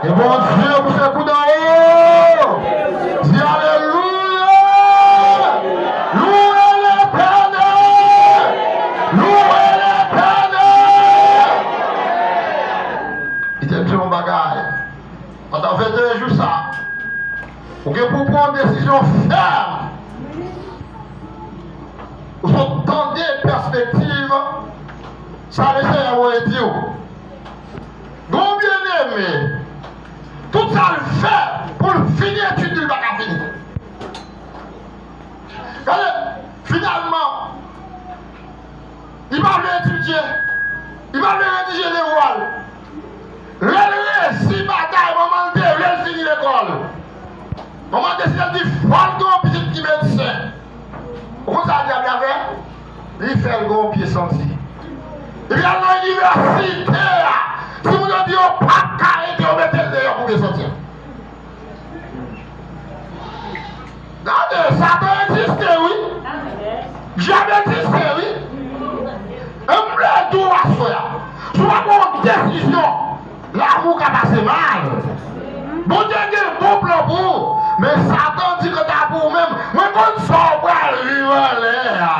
Et bon Dieu, vous faites coup d'en haut. Dis alléluia. Louez l'Éternel. Louez l'Éternel. Il était dit mon bagage. Pendant 21 jours ça. Vous pouvez pour prendre une décision ferme. Vous entendez perspective. Ça les fait à vous dire. Bon bien-aimé. Tout ça le fait pour finir l'étude du bac à finir. Finalement, il va étudier, il va rédiger les voiles. Si bataille, maman de finir l'école. Maman décide de dire, faut le petit qui médecin. Pourquoi ça dit à il fait le gros pied senti. Il vient à l'université. Si vous ne dites pas carré, vous mettez le dehors pour sortir. Regardez, ça peut exister, oui. Jamais existé, oui. Un blé tout à soi. Soit mon décision, l'amour qui a passé mal. Bon Dieu, il y a un bon plan pour. Mais Satan dit que t'as pour même. Mais quand tu sors, on va arriver là.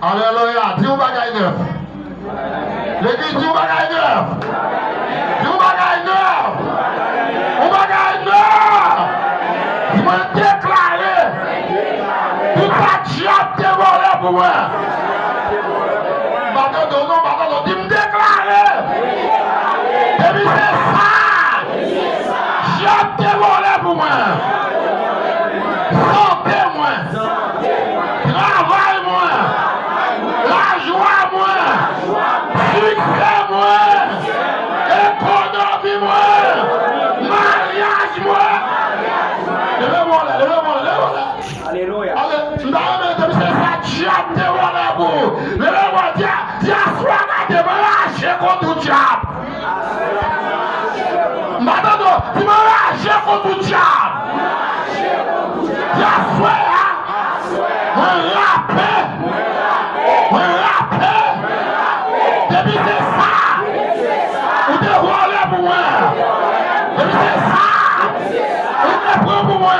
Alléluia, dis au bagaille neuf. L'église dit au bagaille neuf. Dis au bagaille neuf. Au bagaille neuf. Il m'a déclaré. Tout ça, diable t'es volé pour moi. Pardon, non, dis me déclarer. Et puis c'est ça. Diable t'es volé pour moi. Santé-moi. Travaille-moi. La joie-moi. Succès-moi. Économie-moi. Mariage-moi. Levez-moi là. Alléluia. Tu n'as même c'est ça, diable te voilà pour. Levez-moi, dis à soi, tu m'as lâché contre le diable. Maintenant, tu m'as lâché contre le diable. Dis à soi, moi la paix. Depuis c'est ça. Ou te volé pour moi. Depuis c'est ça. Ou te prends pour moi.